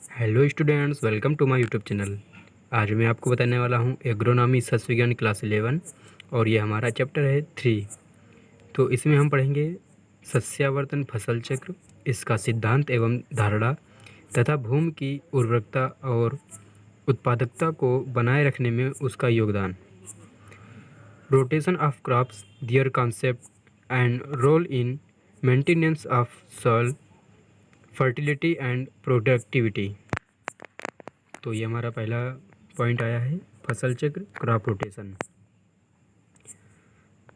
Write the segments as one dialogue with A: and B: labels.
A: Hello students, welcome to my YouTube channel. आज मैं आपको बताने वाला हूँ एग्रोनॉमी सस्य विज्ञान क्लास 11 और ये हमारा चैप्टर है 3। तो इसमें हम पढ़ेंगे सस्यावर्तन फसल चक्र, इसका सिद्धांत एवं धारणा तथा भूमि की उर्वरकता और उत्पादकता को बनाए रखने में उसका योगदान। Rotation of crops, their concept and role in maintenance of soil fertility and productivity. तो ये हमारा पहला पॉइंट आया है, फसल चक्र, क्रॉप रोटेशन।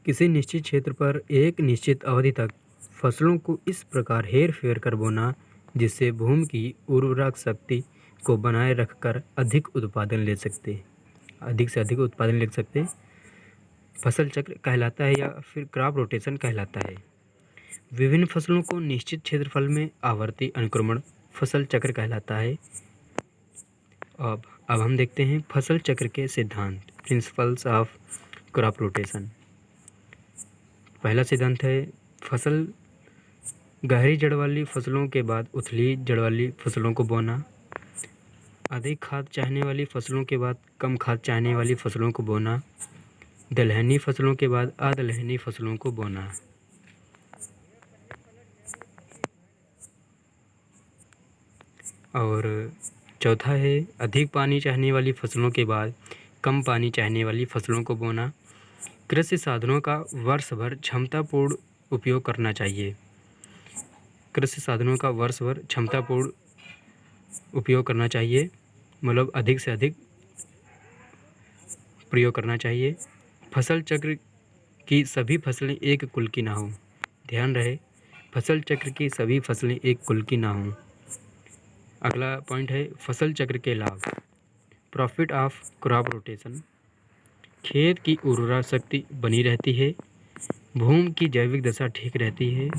A: किसी निश्चित क्षेत्र पर एक निश्चित अवधि तक फसलों को इस प्रकार हेर फेर कर बोना जिससे भूमि की उर्वरक शक्ति को बनाए रखकर अधिक से अधिक उत्पादन ले सकते फसल चक्र कहलाता है या फिर क्रॉप रोटेशन कहलाता है। विभिन्न फसलों को निश्चित क्षेत्रफल में आवर्ती अनुक्रमण फसल चक्र कहलाता है। अब हम देखते हैं फसल चक्र के सिद्धांत, प्रिंसिपल्स ऑफ क्रॉप रोटेशन। पहला सिद्धांत है फसल गहरी जड़ वाली फसलों के बाद उथली जड़ वाली फसलों को बोना, अधिक खाद चाहने वाली फसलों के बाद कम खाद चाहने वाली फसलों को बोना, दलहनी फसलों के बाद अदलहनी फसलों को बोना। और चौथा है अधिक पानी चाहने वाली फसलों के बाद कम पानी चाहने वाली फसलों को बोना। कृषि साधनों का वर्ष भर क्षमतापूर्ण उपयोग करना चाहिए। कृषि साधनों का वर्ष भर क्षमतापूर्ण उपयोग करना चाहिए, मतलब अधिक से अधिक प्रयोग करना चाहिए। फसल चक्र की सभी फसलें एक कुल की ना हो। ध्यान रहे, फसल चक्र की सभी फसलें एक कुल की ना हों। अगला पॉइंट है फसल चक्र के लाभ, प्रॉफिट ऑफ क्रॉप रोटेशन। खेत की उर्वरा शक्ति बनी रहती है, भूमि की जैविक दशा ठीक रहती है,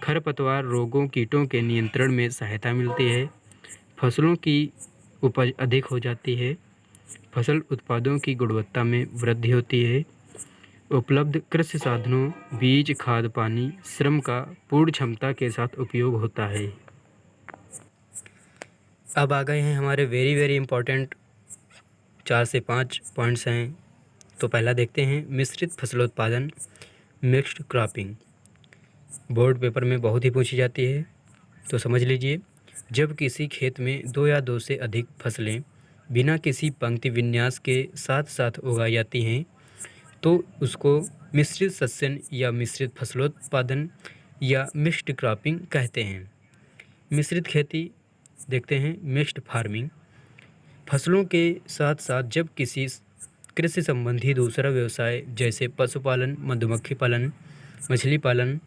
A: खरपतवार रोगों कीटों के नियंत्रण में सहायता मिलती है, फसलों की उपज अधिक हो जाती है, फसल उत्पादों की गुणवत्ता में वृद्धि होती है, उपलब्ध कृषि साधनों, बीज, खाद, पानी, श्रम का पूर्ण क्षमता के साथ उपयोग होता है। अब आ गए हैं हमारे वेरी इंपॉर्टेंट 4 से 5 पॉइंट्स हैं। तो पहला देखते हैं मिश्रित फसलोत्पादन, मिक्स्ड क्रॉपिंग। बोर्ड पेपर में बहुत ही पूछी जाती है, तो समझ लीजिए। जब किसी खेत में 2 या 2 से अधिक फसलें बिना किसी पंक्ति विन्यास के साथ साथ उगाई जाती हैं तो उसको मिश्रित सस्यन या मिश्रित फसलोत्पादन या मिक्स्ड क्रॉपिंग कहते हैं। मिश्रित खेती देखते हैं, मिक्स्ड फार्मिंग। फसलों के साथ साथ जब किसी कृषि संबंधी दूसरा व्यवसाय जैसे पशुपालन, मधुमक्खी पालन, मछली पालन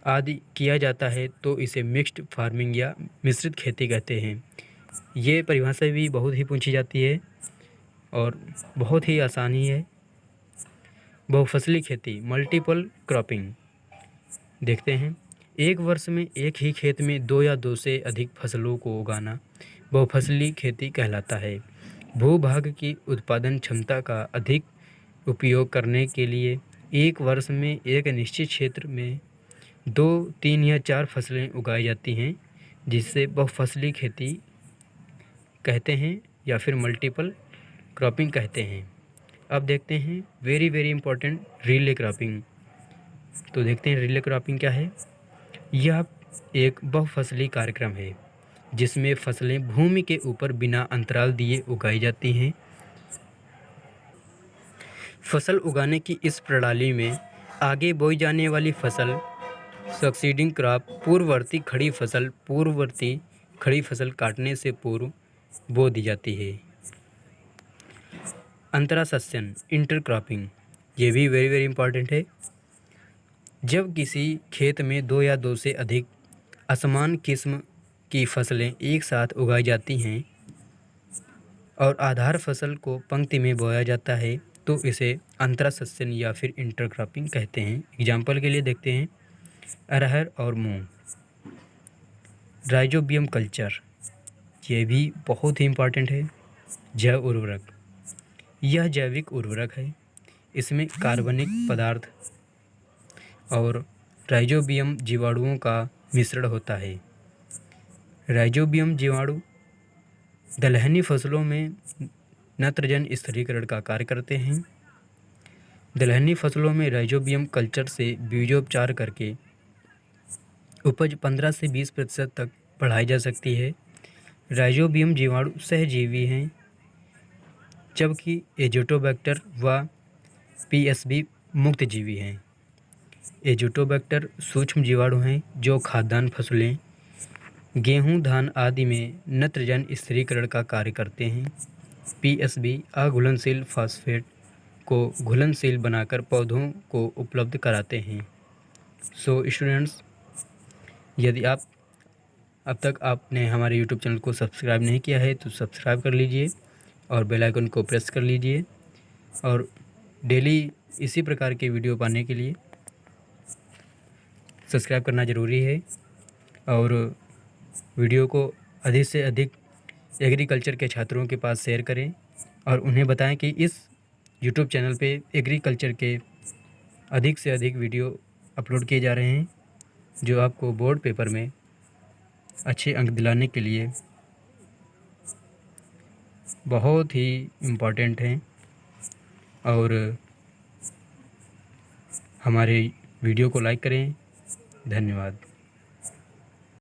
A: आदि किया जाता है तो इसे मिक्स्ड फार्मिंग या मिश्रित खेती कहते हैं। ये परिभाषा भी बहुत ही पूछी जाती है और बहुत ही आसानी है। बहुफसली खेती, मल्टीपल क्रॉपिंग देखते हैं। एक वर्ष में एक ही खेत में 2 या 2 से अधिक फसलों को उगाना बहुफसली खेती कहलाता है। भूभाग की उत्पादन क्षमता का अधिक उपयोग करने के लिए एक वर्ष में एक निश्चित क्षेत्र में 2, 3 या 4 फसलें उगाई जाती हैं, जिससे बहुफसली खेती कहते हैं या फिर मल्टीपल क्रॉपिंग कहते हैं। अब देखते हैं वेरी इंपॉर्टेंट रिले क्रॉपिंग। तो देखते हैं रिले क्रॉपिंग क्या है। यह एक बहुफसली कार्यक्रम है जिसमें फसलें भूमि के ऊपर बिना अंतराल दिए उगाई जाती हैं। फसल उगाने की इस प्रणाली में आगे बोई जाने वाली फसल सक्सीडिंग क्रॉप पूर्ववर्ती खड़ी फसल काटने से पूर्व बो दी जाती है। अंतरा सस्यन, इंटरक्रॉपिंग, ये भी वेरी इंपॉर्टेंट है। जब किसी खेत में 2 या 2 से अधिक असमान किस्म की फसलें एक साथ उगाई जाती हैं और आधार फसल को पंक्ति में बोया जाता है तो इसे अंतरा सस्यन या फिर इंटरक्रॉपिंग कहते हैं। एग्जाम्पल के लिए देखते हैं अरहर और मूंग। राइजोबियम कल्चर, ये भी बहुत ही इम्पॉर्टेंट है। जैव उर्वरक, यह जैविक उर्वरक है। इसमें कार्बनिक पदार्थ और राइजोबियम जीवाणुओं का मिश्रण होता है। राइजोबियम जीवाणु दलहनी फसलों में नाइट्रोजन स्थिरीकरण का कार्य करते हैं। दलहनी फसलों में राइजोबियम कल्चर से बीजोपचार करके उपज 15 से 20% तक बढ़ाई जा सकती है। राइजोबियम जीवाणु सहजीवी हैं, जबकि एजोटोबैक्टर व पीएसबी मुक्त जीवी हैं। एजोटोबैक्टर सूक्ष्म जीवाणु हैं जो खाद्यान्न फसलें, गेहूं, धान आदि में नाइट्रोजन स्थिरीकरण का कार्य करते हैं। पीएसबी अघुलनशील फास्फेट को घुलनशील बनाकर पौधों को उपलब्ध कराते हैं। सो स्टूडेंट्स, यदि आप अब तक आपने हमारे यूट्यूब चैनल को सब्सक्राइब नहीं किया है तो सब्सक्राइब कर लीजिए और बेल आइकन को प्रेस कर लीजिए। और डेली इसी प्रकार के वीडियो पाने के लिए सब्सक्राइब करना ज़रूरी है। और वीडियो को अधिक से अधिक एग्रीकल्चर के छात्रों के पास शेयर करें और उन्हें बताएं कि इस यूट्यूब चैनल पे एग्रीकल्चर के अधिक से अधिक वीडियो अपलोड किए जा रहे हैं, जो आपको बोर्ड पेपर में अच्छे अंक दिलाने के लिए बहुत ही इम्पोर्टेंट हैं। और हमारे वीडियो को लाइक करें। धन्यवाद।